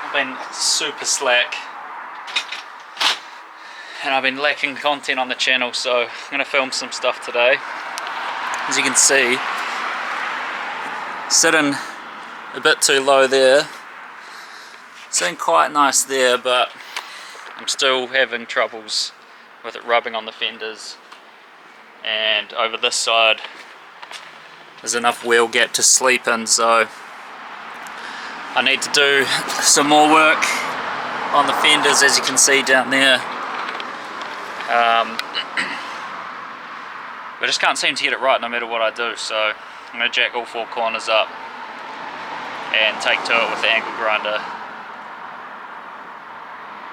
I've been super slack and I've been lacking content on the channel, so I'm going to film some stuff today. As you can see, sitting a bit too low there, sitting quite nice there, but I'm still having troubles with it rubbing on the fenders. And over this side there's enough wheel gap to sleep in, so I need to do some more work on the fenders, as you can see down there. But I just can't seem to get it right no matter what I do, so I'm going to jack all four corners up and take to it with the angle grinder.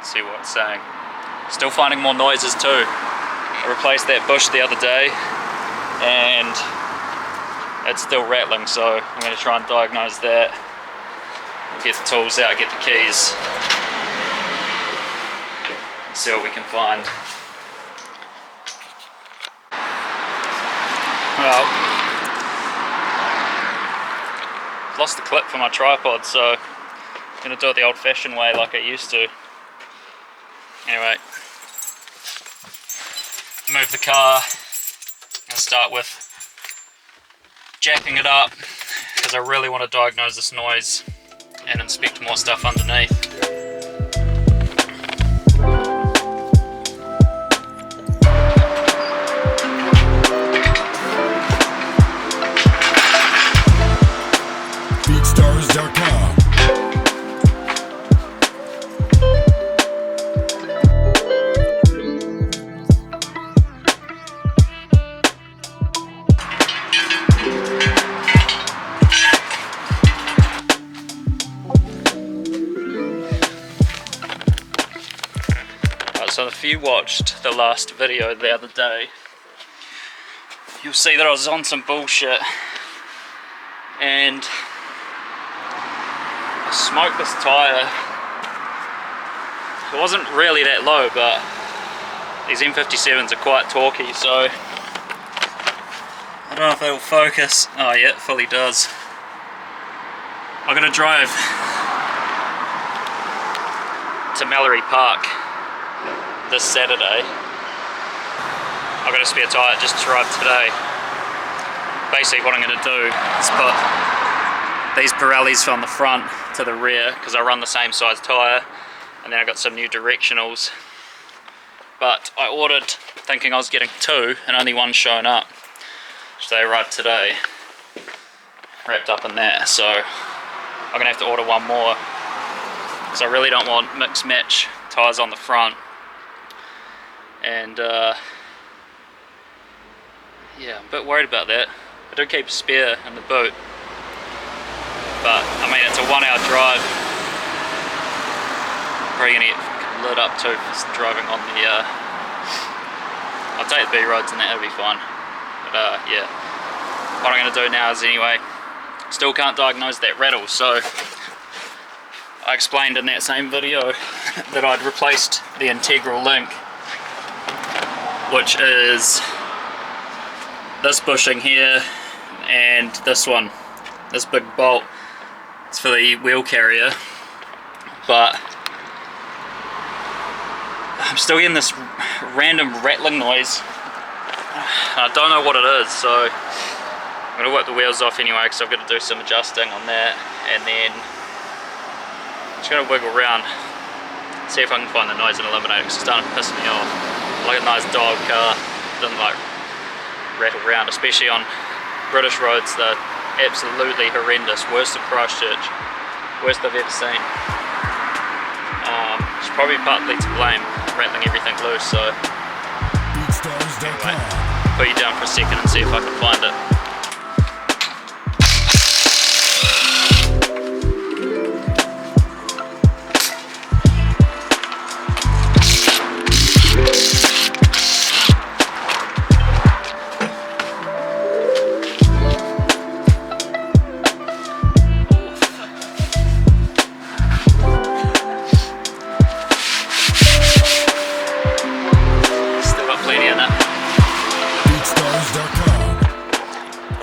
See what it's saying. Still finding more noises too. I replaced that bush the other day and it's still rattling, so I'm going to try and diagnose that. Get the tools out, get the keys, see what we can find. Well, lost the clip for my tripod, so I'm going to do it the old-fashioned way like I used to. Anyway, move the car and start with jacking it up because I really want to diagnose this noise and inspect more stuff underneath. BeatStars.com. So if you watched the last video the other day, you'll see that I was on some bullshit and I smoked this tyre. It wasn't really that low, but these M57s are quite torquey, so I don't know if it'll focus. Oh yeah, it fully does. I'm gonna drive to Mallory Park this Saturday. I've got a spare tyre just arrived today. Basically what I'm going to do is put these Pirellis from the front to the rear because I run the same size tyre, and then I got some new directionals. But I ordered thinking I was getting two and only one's shown up. So they arrived today, wrapped up in that, so I'm going to have to order one more because I really don't want mix match tyres on the front. And yeah, I'm a bit worried about that. I do keep a spare in the boot, but I mean it's a 1 hour drive. Probably gonna get lit up too for driving on the I'll take the B roads and that'll be fine. But yeah, what I'm gonna do now is anyway, still can't diagnose that rattle, so I explained in that same video that I'd replaced the integral link, which is this bushing here and this one, this big bolt. It's for the wheel carrier, but I'm still getting this random rattling noise. I don't know what it is, so I'm going to work the wheels off anyway because I've got to do some adjusting on that, and then I'm just going to wiggle around, see if I can find the noise and eliminate it because it's starting to piss me off. Like a nice dog car, doesn't like rattle around, especially on British roads. They're absolutely horrendous, worse than Christchurch, worst I've ever seen. It's probably partly to blame, rattling everything loose, so anyway, put you down for a second and see if I can find it.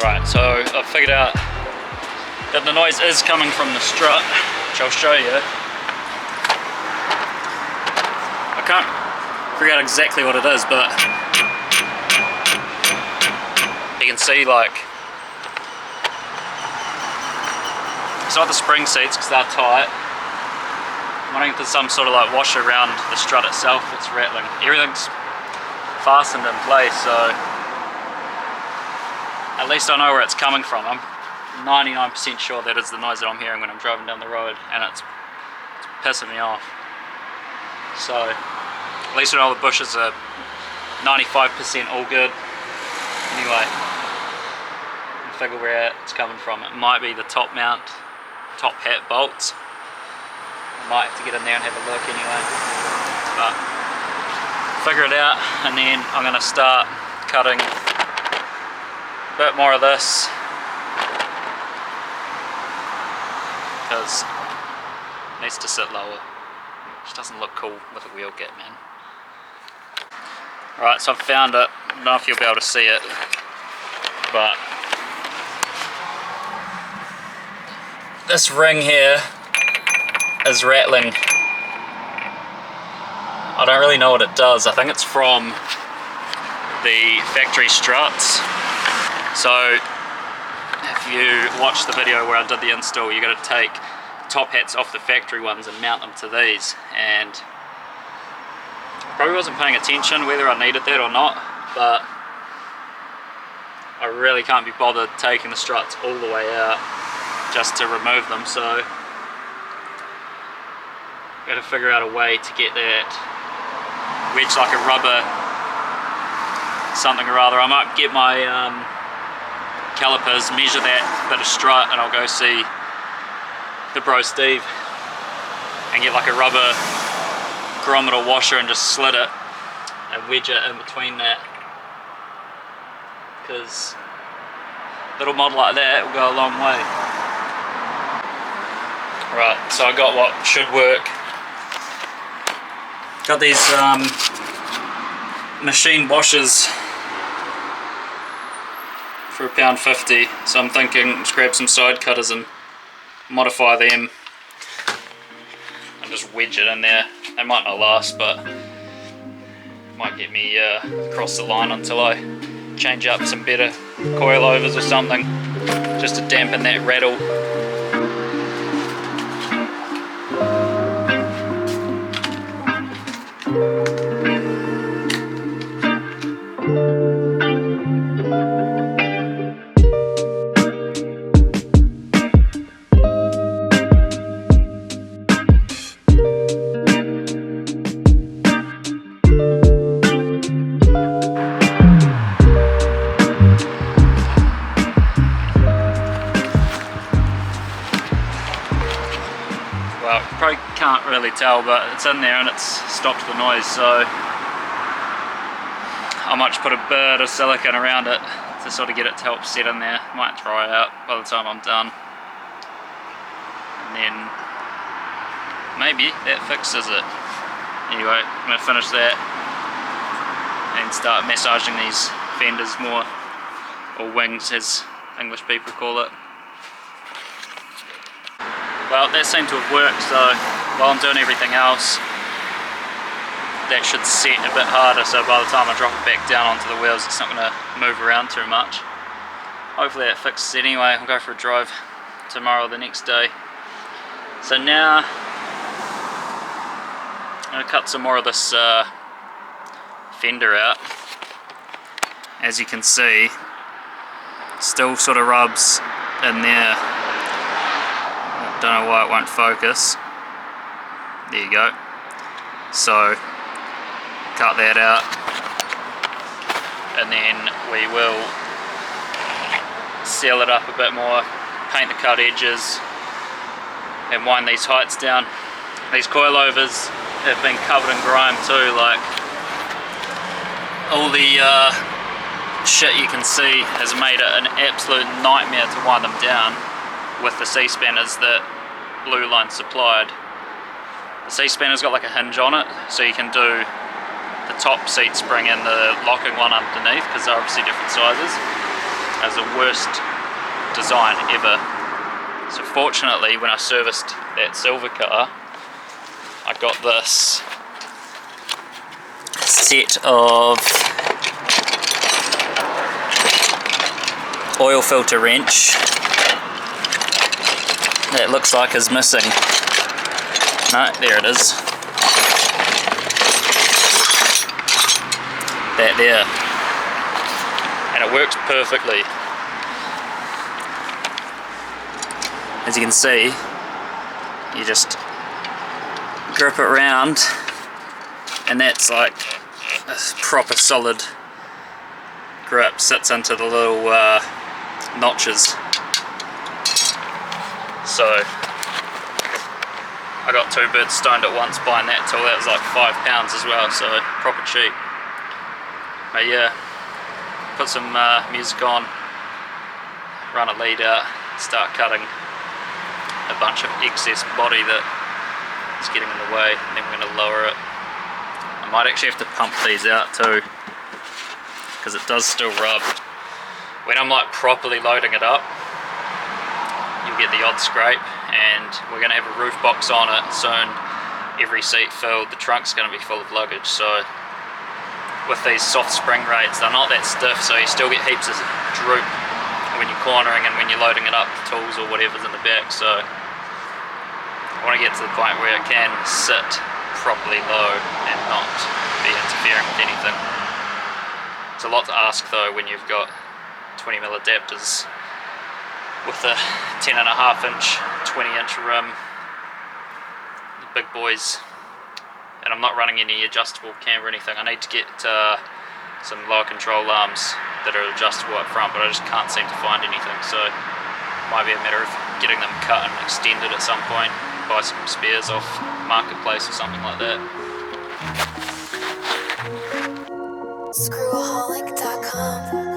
Right, so I've figured out that the noise is coming from the strut, which I'll show you. can't figure out exactly what it is, but you can see like it's not the spring seats because they're tight. I'm wondering if there's some sort of like washer around the strut itself that's rattling. Everything's fastened in place, so at least I know where it's coming from. I'm 99% sure that is the noise that I'm hearing when I'm driving down the road, and it's pissing me off. So at least I know the bushes are 95% all good. Anyway, I figure where it's coming from. It might be the top hat bolts. I might have to get in there and have a look anyway. But figure it out, and then I'm going to start cutting a bit more of this, because it needs to sit lower. It just doesn't look cool with a wheel gap, man. Alright, so I've found it. I don't know if you'll be able to see it, but this ring here is rattling. I don't really know what it does. I think it's from the factory struts. So if you watch the video where I did the install, you're going to take top hats off the factory ones and mount them to these, and probably wasn't paying attention whether I needed that or not, but I really can't be bothered taking the struts all the way out just to remove them, so I've got to figure out a way to get that wedge like a rubber something or other. I might get my calipers, measure that bit of strut, and I'll go see the bro Steve and get like a rubber barometer washer and just slit it and wedge it in between that, because a little mod like that will go a long way. Right, so I got what should work. Got these machine washers for £1.50, so I'm thinking just grab some side cutters and modify them and just wedge it in there. They might not last, but might get me across the line until I change up some better coilovers or something, just to dampen that rattle. Well, probably can't really tell, but it's in there and it's stopped the noise, so I might just put a bit of silicone around it to sort of get it to help set in there. Might dry out by the time I'm done, and then maybe that fixes it. Anyway, I'm going to finish that and start massaging these fenders more, or wings as English people call it. Well, that seemed to have worked, so while I'm doing everything else, that should set a bit harder, so by the time I drop it back down onto the wheels, it's not going to move around too much. Hopefully that fixes it anyway. I'll go for a drive tomorrow or the next day. So now I'm going to cut some more of this fender out. As you can see, still sort of rubs in there. Don't know why it won't focus. There you go. So cut that out, and then we will seal it up a bit more, paint the cut edges, and wind these heights down. These coilovers have been covered in grime too, like all the shit you can see has made it an absolute nightmare to wind them down with the C-spanners that Blue Line supplied. The C-spanner's got like a hinge on it, so you can do the top seat spring and the locking one underneath, because they're obviously different sizes. As the worst design ever. So fortunately, when I serviced that silver car, I got this set of oil filter wrench that looks like is missing. No, there it is. That there. And it works perfectly. As you can see, you just grip it round and that's like a proper solid grip, sits into the little notches. So I got 2 birds stoned at once buying that tool. That was like £5 as well, so proper cheap. But yeah, put some music on, run a lead out, start cutting a bunch of excess body that is getting in the way, and then we're going to lower it. I might actually have to pump these out too, because it does still rub. When I'm like properly loading it up, you'll get the odd scrape, and we're going to have a roof box on it soon. Every seat filled, the trunk's going to be full of luggage, so with these soft spring rates, they're not that stiff, so you still get heaps of droop when you're cornering and when you're loading it up, the tools or whatever's in the back. So I want to get to the point where it can sit properly low and not be interfering with anything. It's a lot to ask though when you've got 20mm adapters with a 10.5 inch, 20 inch rim, the big boys. And I'm not running any adjustable camber or anything. I need to get some lower control arms that are adjustable up front, but I just can't seem to find anything, so it might be a matter of getting them cut and extended at some point, buy some spares off Marketplace or something like that. Screwaholic.com.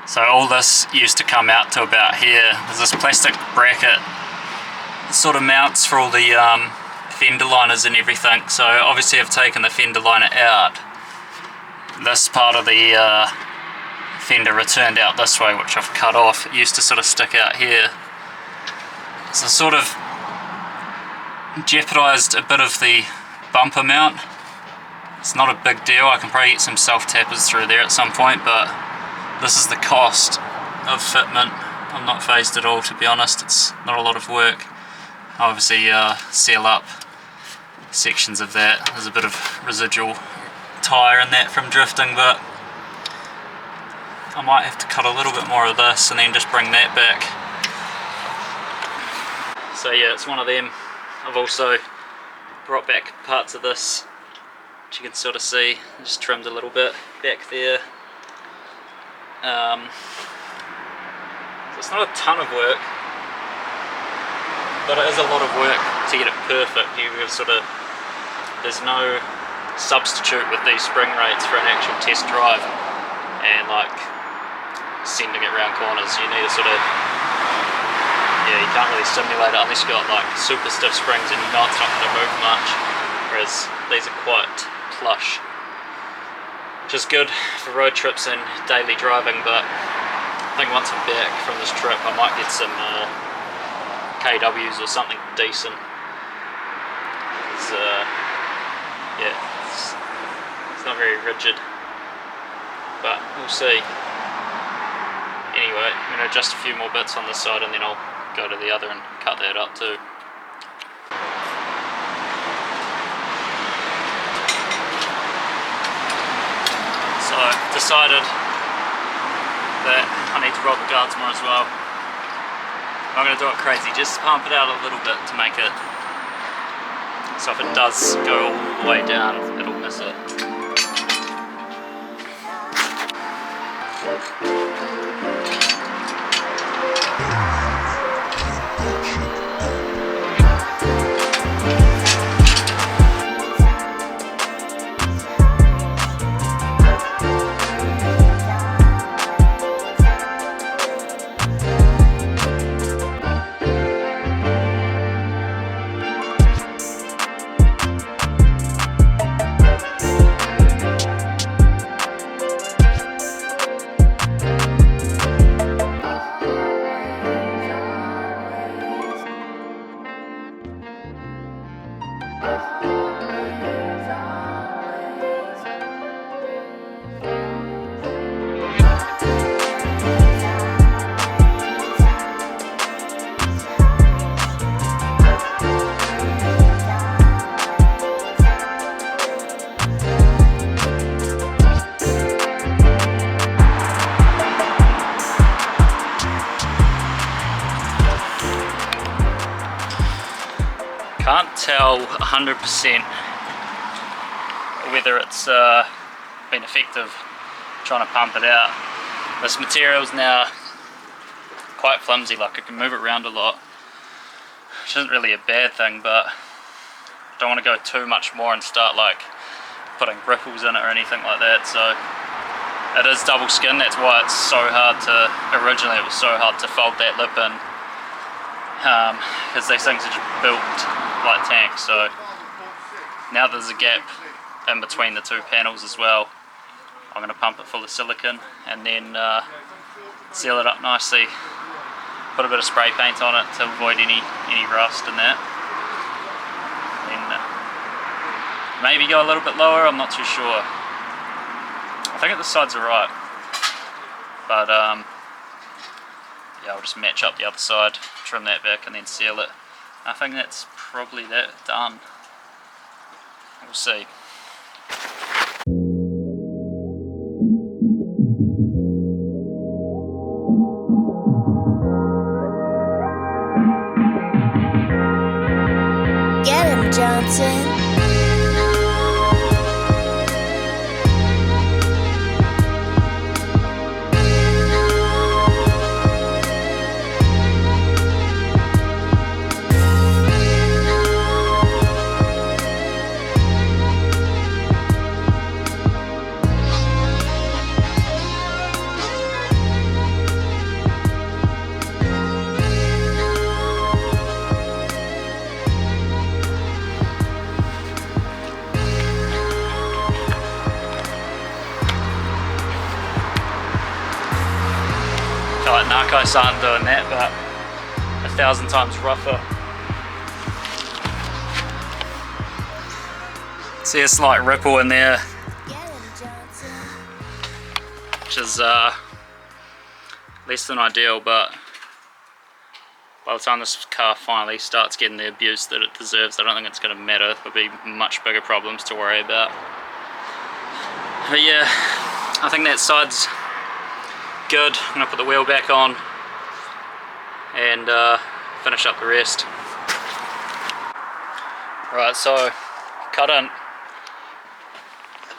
So all this used to come out to about here. There's this plastic bracket that sort of mounts for all the fender liners and everything. So obviously I've taken the fender liner out. This part of the fender returned out this way, which I've cut off. It used to sort of stick out here. So sort of jeopardised a bit of the bumper mount. It's not a big deal. I can probably get some self-tappers through there at some point, but this is the cost of fitment. I'm not phased at all, to be honest. It's not a lot of work. I obviously seal up sections of that. There's a bit of residual tyre in that from drifting, but I might have to cut a little bit more of this and then just bring that back. So yeah, it's one of them. I've also brought back parts of this, which you can sort of see. I just trimmed a little bit back there. So it's not a ton of work, but it is a lot of work to get it perfect. There's no substitute with these spring rates for an actual test drive and like sending it around corners. You need to you can't really simulate it unless you've got like super stiff springs and you know it's not going to move much, whereas these are quite plush, which is good for road trips and daily driving. But I think once I'm back from this trip I might get some KWs or something decent. It's not very rigid, but we'll see. Anyway, I'm going to adjust a few more bits on this side and then I'll go to the other and cut that up too. So I've decided that I need to roll the guards more as well. I'm not going to do it crazy, just pump it out a little bit to make it so if it does go all the way down, it'll miss it. Can't tell 100% whether it's been effective trying to pump it out. This material's now quite flimsy, like I can move it around a lot, which isn't really a bad thing, but I don't want to go too much more and start like putting ripples in it or anything like that. So it is double skin, that's why it's so hard to, originally it was so hard to fold that lip in, because these things are just built like tanks. So now there's a gap in between the two panels as well. I'm going to pump it full of silicone and then seal it up nicely, put a bit of spray paint on it to avoid any rust and that, and maybe go a little bit lower, I'm not too sure. I think the sides are right, but yeah, I'll just match up the other side, trim that back and then seal it. I think that's probably that done. We'll see. Get him, Johnson. I feel like Narco San doing that, but 1,000 times rougher. See a slight ripple in there, which is less than ideal, but by the time this car finally starts getting the abuse that it deserves, I don't think it's going to matter. There'll be much bigger problems to worry about. But yeah, I think that side's good. I'm going to put the wheel back on and finish up the rest. Right, so cut in a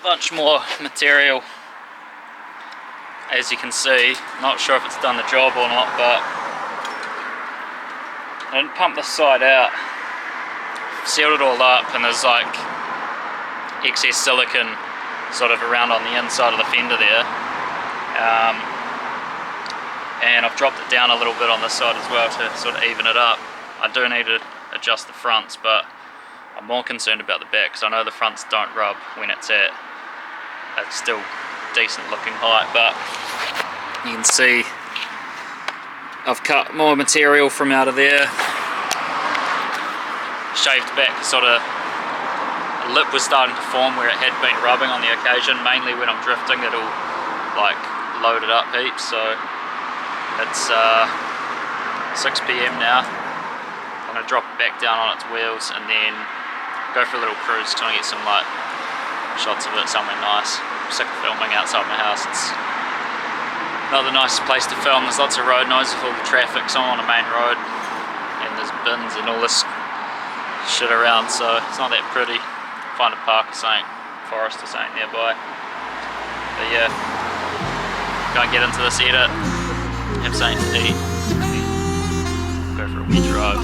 bunch more material, as you can see. Not sure if it's done the job or not, but I didn't pump this side out. Sealed it all up, and there's like excess silicone sort of around on the inside of the fender there. And I've dropped it down a little bit on this side as well to sort of even it up. I do need to adjust the fronts, but I'm more concerned about the back, because I know the fronts don't rub when it's at a still decent looking height, but you can see I've cut more material from out of there, shaved back, sort of a lip was starting to form where it had been rubbing on the occasion. Mainly when I'm drifting, it'll like load it up heaps. So it's 6 PM now. I'm going to drop it back down on its wheels and then go for a little cruise, trying to get some like shots of it somewhere nice. I'm sick of filming outside my house. It's not the nicest place to film. There's lots of road noise with all the traffic, so I'm on a main road and there's bins and all this shit around, so it's not that pretty. Find a park or something, forest or something nearby. But yeah, go and get into this edit, have something to eat, go for a wee drive.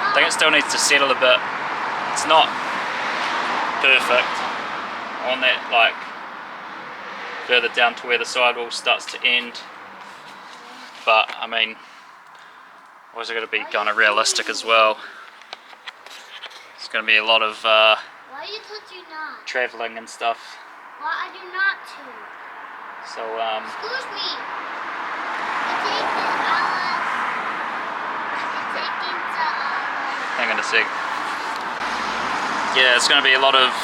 I think it still needs to settle a bit. It's not perfect on that, like further down to where the sidewall starts to end, but I mean, also got to be kind of realistic as well. It's going to be a lot of Why you told you not? travelling and stuff. Why I do not to? So Excuse me. It's taking hours. It's taking hang on a sec. Yeah, it's going to be a lot of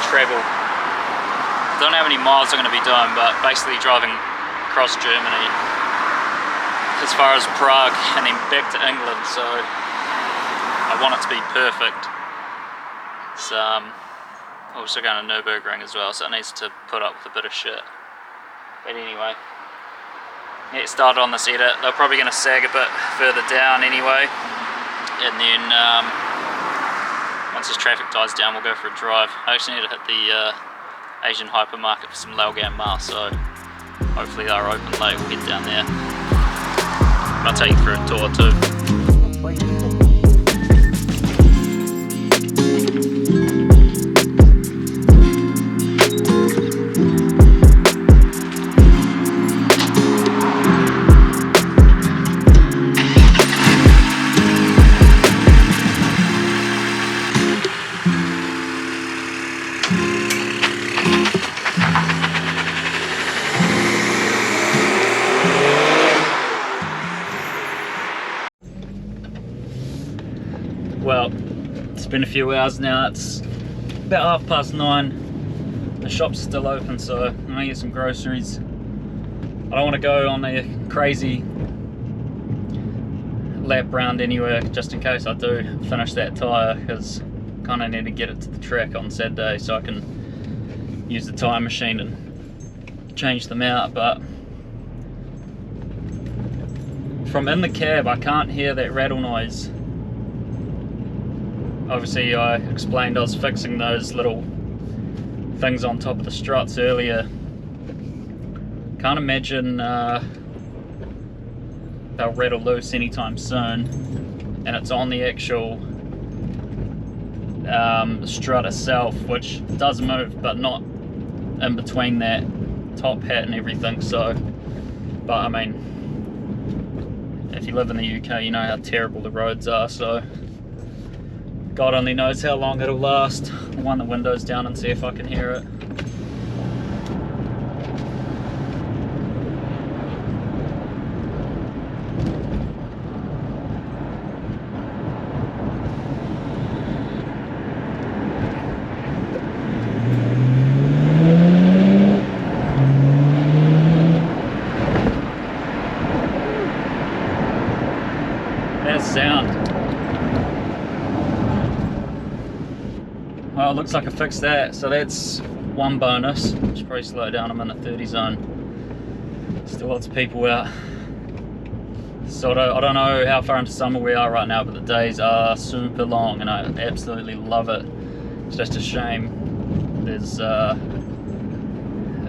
travel. I don't know how many miles I'm going to be doing, but basically driving across Germany as far as Prague and then back to England, so I want it to be perfect. It's also going to Nürburgring as well, so it needs to put up with a bit of shit. But anyway, get started on this edit. They're probably going to sag a bit further down anyway, and then once this traffic dies down, we'll go for a drive. I actually need to hit the Asian hypermarket for some Laogan Ma, so hopefully they're open late. We'll get down there. I'll take you through a tour too. Well, it's been a few hours now. It's about 9:30. The shop's still open, so I'm gonna get some groceries. I don't want to go on a crazy lap round anywhere, just in case I do finish that tyre, because I kind of need to get it to the track on Saturday so I can use the tyre machine and change them out. But from in the cab, I can't hear that rattle noise. Obviously, I explained I was fixing those little things on top of the struts earlier. Can't imagine they'll rattle loose anytime soon, and it's on the actual strut itself, which does move, but not in between that top hat and everything. So, but I mean, if you live in the UK, you know how terrible the roads are, so God only knows how long it'll last. I'll wind the windows down and see if I can hear it. That sound. Well, it looks like I fixed that, so that's one bonus. Should probably slow down, I'm in the 30 zone. Still lots of people out. So I don't know how far into summer we are right now, but the days are super long and I absolutely love it. It's just a shame there's a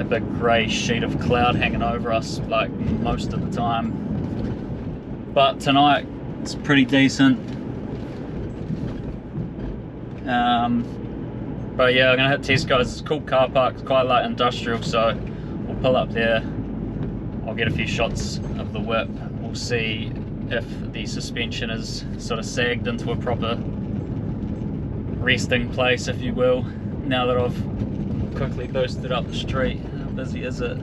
big grey sheet of cloud hanging over us like most of the time. But tonight it's pretty decent. But yeah, I'm gonna hit Tesco's. It's a cool car park, it's quite light industrial, so we'll pull up there. I'll get a few shots of the whip. We'll see if the suspension is sort of sagged into a proper resting place, if you will, now that I've quickly boosted up the street. How busy is it?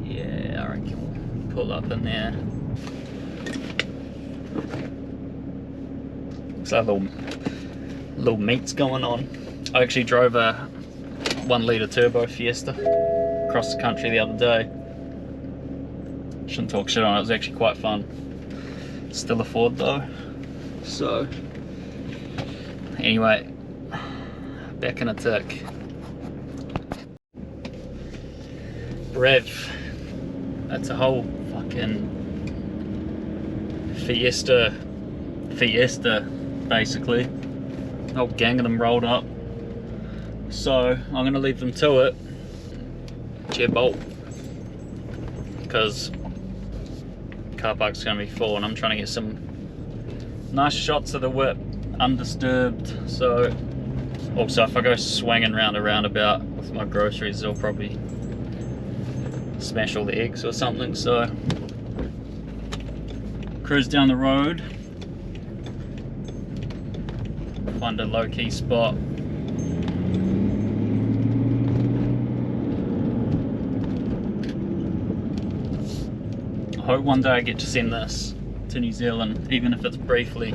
Yeah, I reckon we'll pull up in there. Looks like little meets going on. I actually drove a 1 litre turbo Fiesta across the country the other day. Shouldn't talk shit on it, it was actually quite fun. Still a Ford though. So, anyway, back in a tick. Rev, that's a whole fucking Fiesta basically. A whole gang of them rolled up. So I'm gonna leave them to it. Chair bolt, because car park's gonna be full, and I'm trying to get some nice shots of the whip undisturbed. So also, if I go swinging round a roundabout with my groceries, they'll probably smash all the eggs or something. So cruise down the road, find a low-key spot. I hope one day I get to send this to New Zealand, even if it's briefly.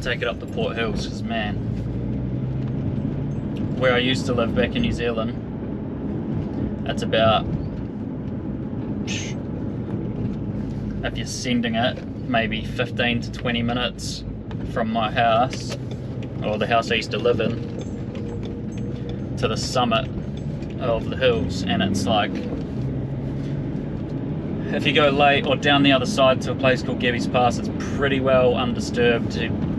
Take it up to Port Hills, because man, where I used to live back in New Zealand, that's about, if you're sending it, maybe 15 to 20 minutes from my house, or the house I used to live in, to the summit of the hills. And it's like, if you go late or down the other side to a place called Gebby's Pass, it's pretty well undisturbed.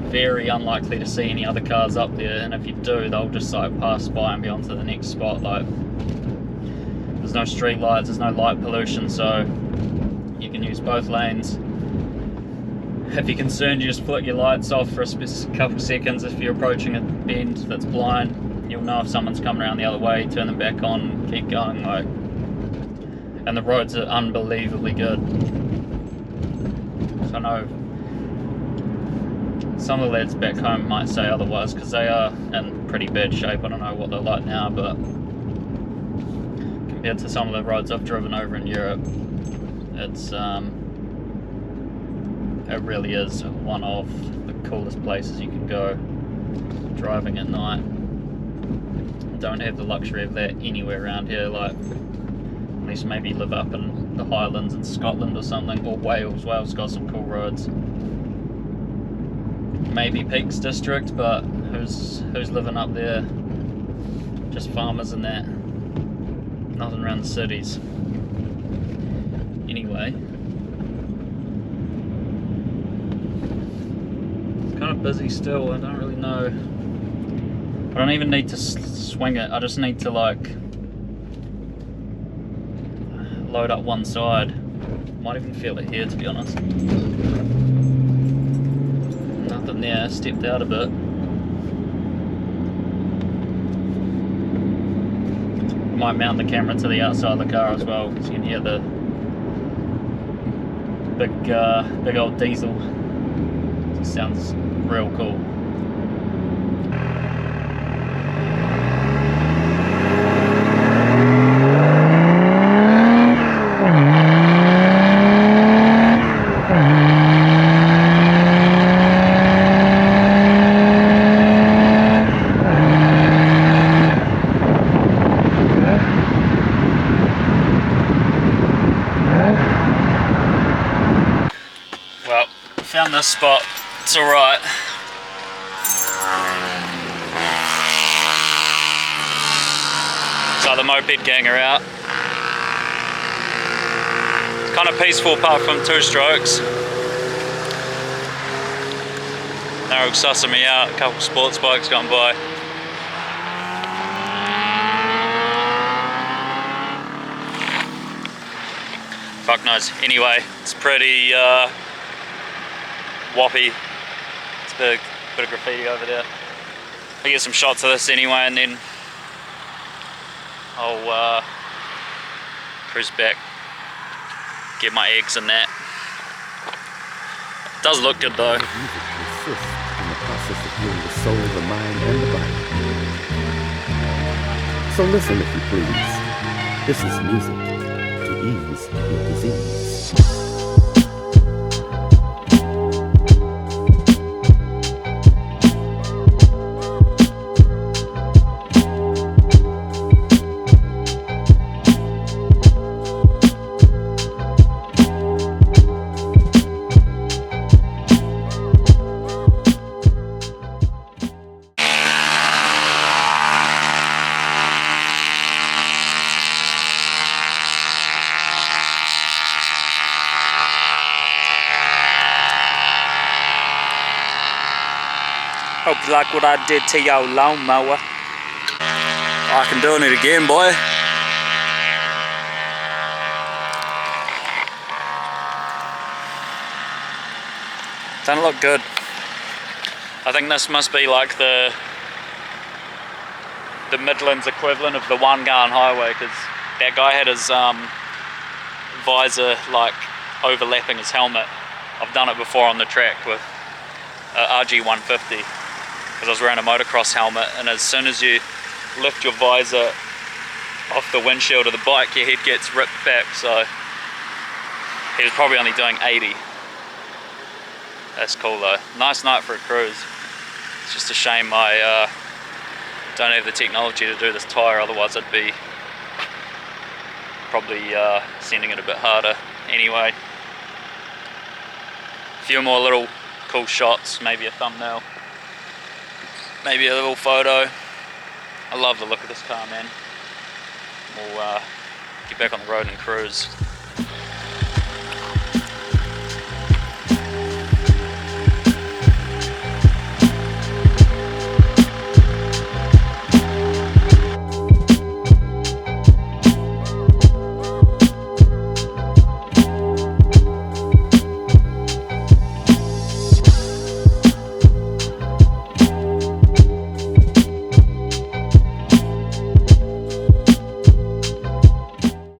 Very unlikely to see any other cars up there, and if you do, they'll just like pass by and be on to the next spot. Like, there's no street lights, there's no light pollution, so you can use both lanes. If you're concerned, you just flick your lights off for a couple seconds. If you're approaching a bend that's blind, you'll know if someone's coming around the other way, turn them back on, keep going. Like, and the roads are unbelievably good. So I know some of the lads back home might say otherwise, because they are in pretty bad shape. I don't know what they're like now, but compared to some of the roads I've driven over in Europe, it's it really is one of the coolest places you can go driving at night. Don't have the luxury of that anywhere around here. Like, unless maybe live up in the Highlands in Scotland or something, or Wales. Wales got some cool roads. Maybe Peaks District, but who's living up there? Just farmers and that. Nothing around the cities. Anyway, it's kind of busy still. I don't really know. I don't even need to swing it. I just need to like load up one side. Might even feel it here, to be honest. Nothing there, stepped out a bit. Might mount the camera to the outside of the car as well, because you can hear the big old diesel. It sounds real cool. Found this spot, it's alright. So the moped gang are out. It's kind of peaceful apart from two strokes. They're all sussing me out, a couple sports bikes gone by. Fuck knows. Anyway, it's pretty whoppy. It's big. Bit of graffiti over there. I'll get some shots of this anyway, and then I'll cruise back, get my eggs and that. Does look good though. Music consists in the process of healing the soul, the mind, and the body. So listen, if you please. This is music to ease your disease. Hope you like what I did to your lawnmower. I can do it again, boy. Doesn't look good. I think this must be like the Midlands equivalent of the One Garn Highway, because that guy had his visor like overlapping his helmet. I've done it before on the track with RG150, because I was wearing a motocross helmet, and as soon as you lift your visor off the windshield of the bike, your head gets ripped back. So he was probably only doing 80. That's cool though. Nice night for a cruise. It's just a shame I don't have the technology to do this tyre, otherwise I'd be probably sending it a bit harder. Anyway, a few more little cool shots, maybe a thumbnail, maybe a little photo. I love the look of this car, man. We'll get back on the road and cruise.